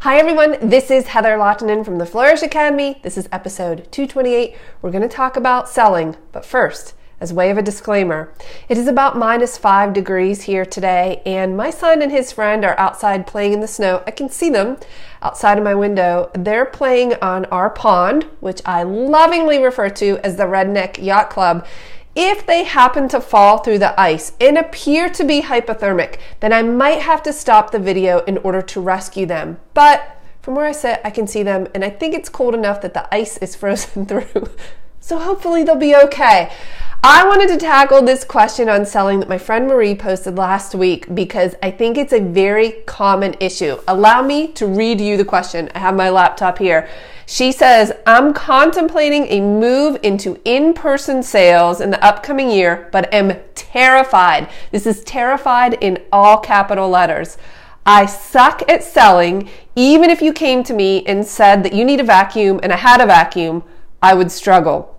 Hi everyone, this is Heather Lottinen from the Flourish.Academy. This is episode 228. We're going to talk about selling, but first, as way of a disclaimer, it is about -5 degrees here today, and my son and his friend are outside playing in the snow. I can see them outside of my window. They're playing on our pond, which I lovingly refer to as the Redneck Yacht Club. If they happen to fall through the ice and appear to be hypothermic, then I might have to stop the video in order to rescue them. But from where I sit, I can see them, and I think it's cold enough that the ice is frozen through. So hopefully they'll be okay. I wanted to tackle this question on selling that my friend Marie posted last week because I think it's a very common issue. Allow me to read you the question. I have my laptop here. She says, I'm contemplating a move into in-person sales in the upcoming year, but am terrified. This is terrified in all capital letters. I suck at selling. Even if you came to me and said that you need a vacuum and I had a vacuum, I would struggle.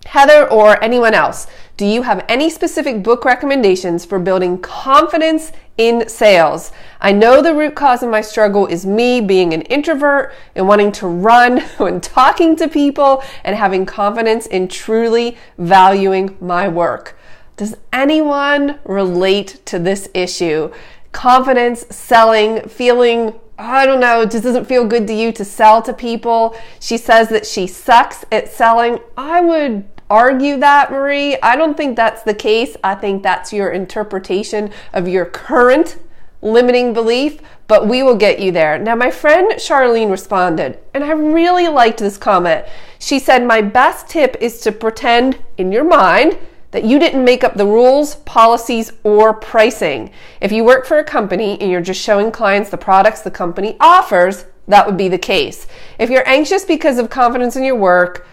Heather or anyone else, do you have any specific book recommendations for building confidence in sales? I know the root cause of my struggle is me being an introvert and wanting to run when talking to people and having confidence in truly valuing my work. Does anyone relate to this issue? Confidence, selling, feeling, I don't know, it just doesn't feel good to you to sell to people. She says that she sucks at selling. I would argue that, Marie. I don't think that's the case. I think that's your interpretation of your current limiting belief, but we will get you there. Now, my friend Charlene responded, and I really liked this comment. She said, my best tip is to pretend in your mind that you didn't make up the rules, policies, or pricing. If you work for a company and you're just showing clients the products the company offers, that would be the case. If you're anxious because of confidence in your work,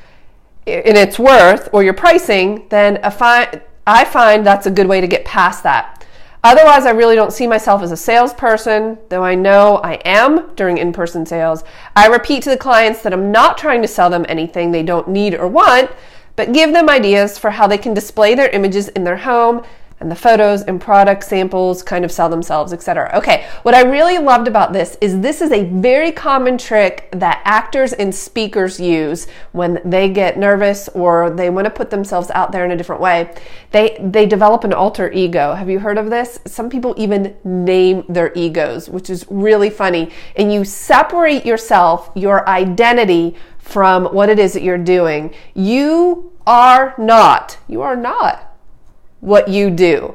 in its worth or your pricing, then I find that's a good way to get past that. Otherwise, I really don't see myself as a salesperson, though I know I am during in-person sales. I repeat to the clients that I'm not trying to sell them anything they don't need or want, but give them ideas for how they can display their images in their home, and the photos and product samples kind of sell themselves, etc. Okay, what I really loved about this is a very common trick that actors and speakers use when they get nervous or they want to put themselves out there in a different way. They develop an alter ego. Have you heard of this? Some people even name their egos, which is really funny. And you separate yourself, your identity, from what it is that you're doing. You are not what you do.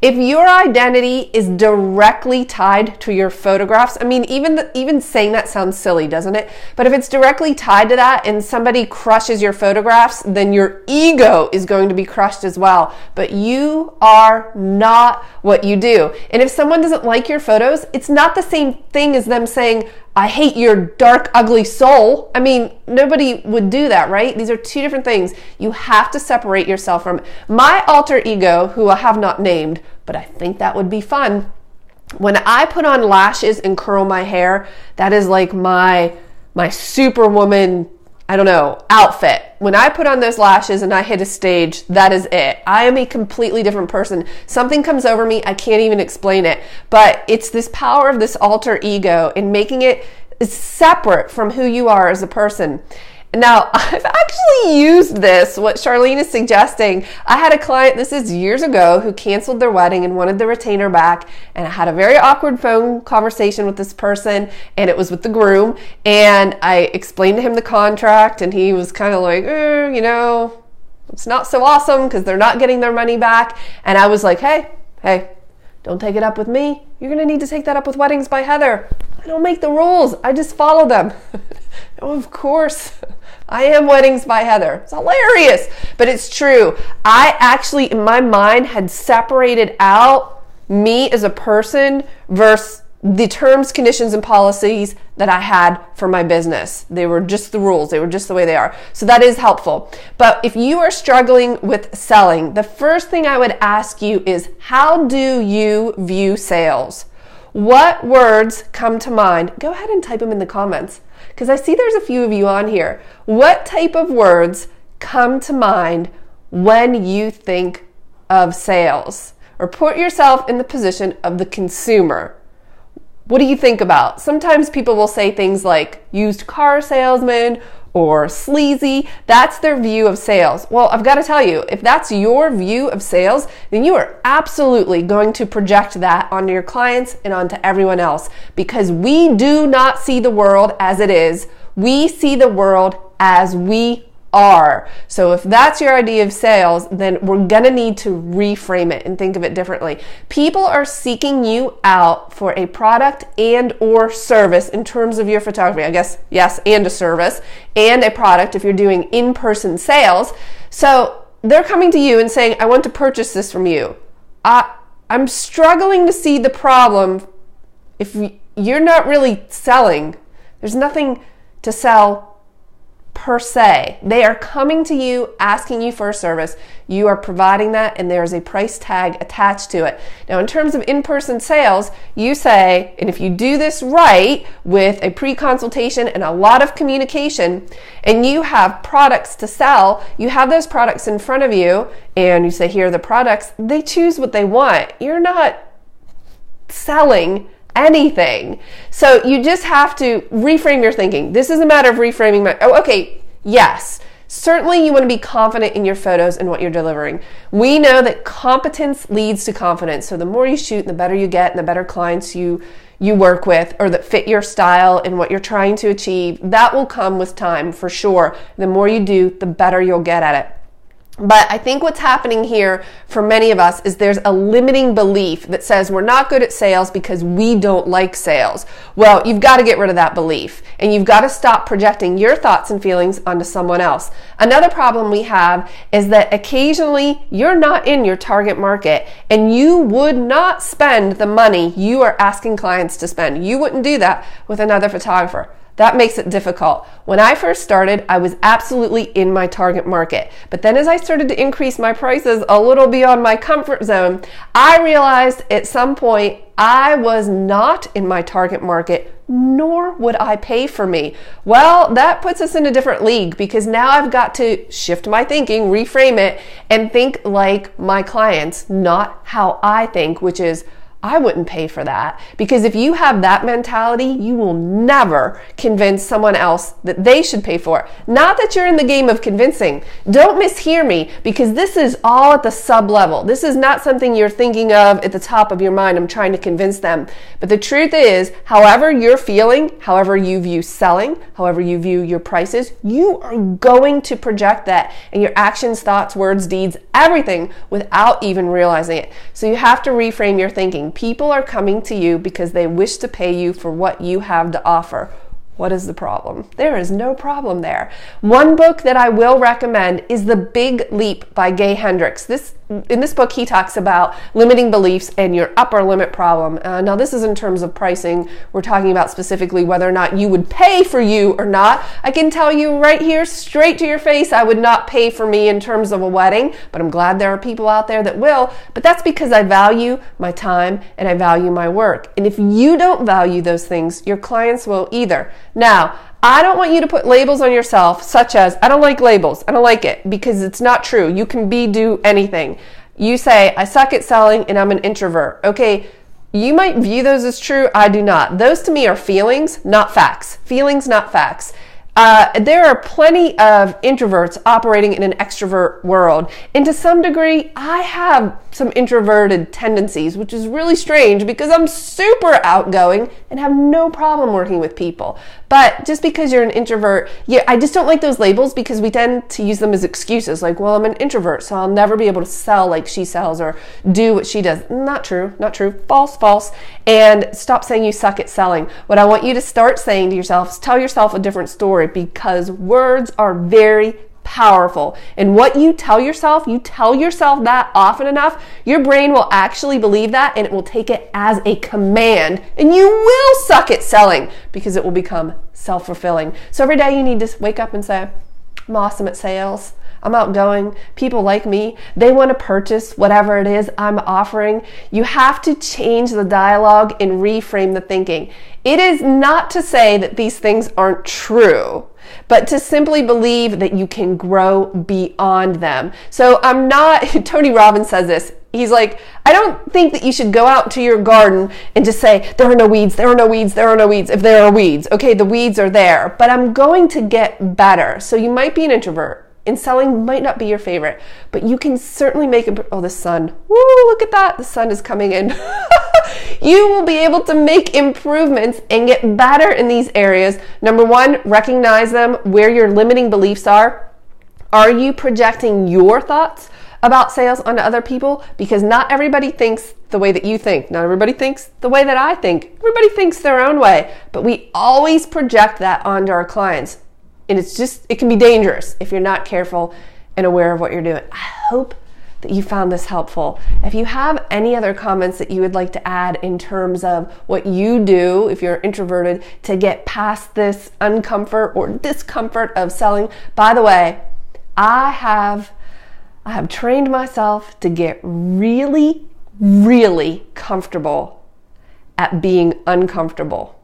If your identity is directly tied to your photographs, I mean, even saying that sounds silly, doesn't it? But if it's directly tied to that and somebody crushes your photographs, then your ego is going to be crushed as well. But you are not what you do. And if someone doesn't like your photos, it's not the same thing as them saying, I hate your dark, ugly soul. I mean, nobody would do that, right? These are two different things. You have to separate yourself from my alter ego, who I have not named, but I think that would be fun. When I put on lashes and curl my hair, that is like my superwoman, I don't know, outfit. When I put on those lashes and I hit a stage, that is it. I am a completely different person. Something comes over me, I can't even explain it. But it's this power of this alter ego and making it separate from who you are as a person. Now, I've actually used this, what Charlene is suggesting. I had a client, this is years ago, who canceled their wedding and wanted the retainer back. And I had a very awkward phone conversation with this person, and it was with the groom. And I explained to him the contract, and he was kind of like, it's not so awesome because they're not getting their money back. And I was like, hey, don't take it up with me. You're going to need to take that up with Weddings by Heather. I don't make the rules. I just follow them. Oh, of course. I am Weddings by Heather. It's hilarious, but it's true. I actually, in my mind, had separated out me as a person versus the terms, conditions, and policies that I had for my business. They were just the rules. They were just the way they are. So that is helpful. But if you are struggling with selling, the first thing I would ask you is, how do you view sales? What words come to mind? Go ahead and type them in the comments, because I see there's a few of you on here. What type of words come to mind when you think of sales? Or put yourself in the position of the consumer. what do you think about? Sometimes people will say things like used car salesman or sleazy. That's their view of sales. Well, I've got to tell you, if that's your view of sales, then you are absolutely going to project that onto your clients and onto everyone else, because we do not see the world as it is. We see the world as we are. So if that's your idea of sales, then we're going to need to reframe it and think of it differently. People are seeking you out for a product and or service in terms of your photography. I guess, yes, and a service and a product if you're doing in-person sales. So they're coming to you and saying, I want to purchase this from you. I'm struggling to see the problem if you're not really selling. There's nothing to sell per se. They are coming to you, asking you for a service. You are providing that, and there's a price tag attached to it. Now, in terms of in-person sales, you say, and if you do this right with a pre-consultation and a lot of communication, and you have products to sell, you have those products in front of you, and you say, here are the products. They choose what they want. You're not selling anything. So you just have to reframe your thinking. This is a matter of reframing. Yes, certainly you want to be confident in your photos and what you're delivering. We know that competence leads to confidence. So the more you shoot, the better you get, and the better clients you work with, or that fit your style and what you're trying to achieve. That will come with time for sure. The more you do, the better you'll get at it. But I think what's happening here for many of us is there's a limiting belief that says we're not good at sales because we don't like sales. Well, you've got to get rid of that belief, and you've got to stop projecting your thoughts and feelings onto someone else. Another problem we have is that occasionally you're not in your target market, and you would not spend the money you are asking clients to spend. You wouldn't do that with another photographer. That makes it difficult. When I first started, I was absolutely in my target market. But then as I started to increase my prices a little beyond my comfort zone, I realized at some point I was not in my target market, nor would I pay for me. Well, that puts us in a different league, because now I've got to shift my thinking, reframe it, and think like my clients, not how I think, which is, I wouldn't pay for that. Because if you have that mentality, you will never convince someone else that they should pay for it. Not that you're in the game of convincing. Don't mishear me, because this is all at the sub level. This is not something you're thinking of at the top of your mind. I'm trying to convince them. But the truth is, however you're feeling, however you view selling, however you view your prices, you are going to project that in your actions, thoughts, words, deeds, everything, without even realizing it. So you have to reframe your thinking. People are coming to you because they wish to pay you for what you have to offer. What is the problem? There is no problem there. One book that I will recommend is The Big Leap by Gay Hendricks. In this book, he talks about limiting beliefs and your upper limit problem. Now, this is in terms of pricing. We're talking about specifically whether or not you would pay for you or not. I can tell you right here, straight to your face, I would not pay for me in terms of a wedding, but I'm glad there are people out there that will. But that's because I value my time and I value my work. And if you don't value those things, your clients will either. Now, I don't want you to put labels on yourself, such as, I don't like labels, I don't like it, because it's not true. You can do anything. You say, I suck at selling and I'm an introvert. Okay, you might view those as true. I do not. Those to me are feelings, not facts. Feelings, not facts. There are plenty of introverts operating in an extrovert world. And to some degree, I have some introverted tendencies, which is really strange because I'm super outgoing and have no problem working with people. But just because you're an introvert, I just don't like those labels because we tend to use them as excuses. Like, well, I'm an introvert, so I'll never be able to sell like she sells or do what she does. Not true, not true. False, false. And stop saying you suck at selling. What I want you to start saying to yourself is tell yourself a different story, because words are very powerful. And what you tell yourself that often enough, your brain will actually believe that, and it will take it as a command, and you will suck at selling because it will become self-fulfilling. So every day you need to wake up and say, I'm awesome at sales. I'm outgoing. People like me. They want to purchase whatever it is I'm offering. You have to change the dialogue and reframe the thinking. It is not to say that these things aren't true. but to simply believe that you can grow beyond them. So I'm not, Tony Robbins says this. He's like, I don't think that you should go out to your garden and just say, there are no weeds, there are no weeds, there are no weeds. If there are weeds, okay, the weeds are there, but I'm going to get better. So you might be an introvert, and selling might not be your favorite, but you can certainly make it. Oh, the sun. Woo, look at that. The sun is coming in. You will be able to make improvements and get better in these areas. Number one, recognize them, where your limiting beliefs are. Are you projecting your thoughts about sales onto other people? Because not everybody thinks the way that you think. Not everybody thinks the way that I think. Everybody thinks their own way, but we always project that onto our clients. And it can be dangerous if you're not careful and aware of what you're doing. I hope that you found this helpful. If you have any other comments that you would like to add in terms of what you do, if you're introverted, to get past this uncomfort or discomfort of selling. By the way, I have trained myself to get really, really comfortable at being uncomfortable.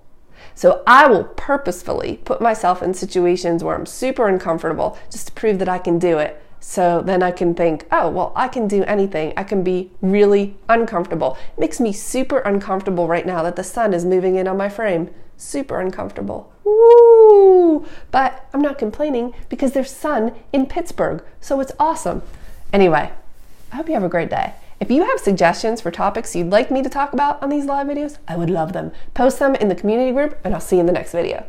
So I will purposefully put myself in situations where I'm super uncomfortable just to prove that I can do it. So then I can think, oh, well, I can do anything. I can be really uncomfortable. It makes me super uncomfortable right now that the sun is moving in on my frame. Super uncomfortable. Woo! But I'm not complaining because there's sun in Pittsburgh, so it's awesome. Anyway, I hope you have a great day. If you have suggestions for topics you'd like me to talk about on these live videos, I would love them. Post them in the community group, and I'll see you in the next video.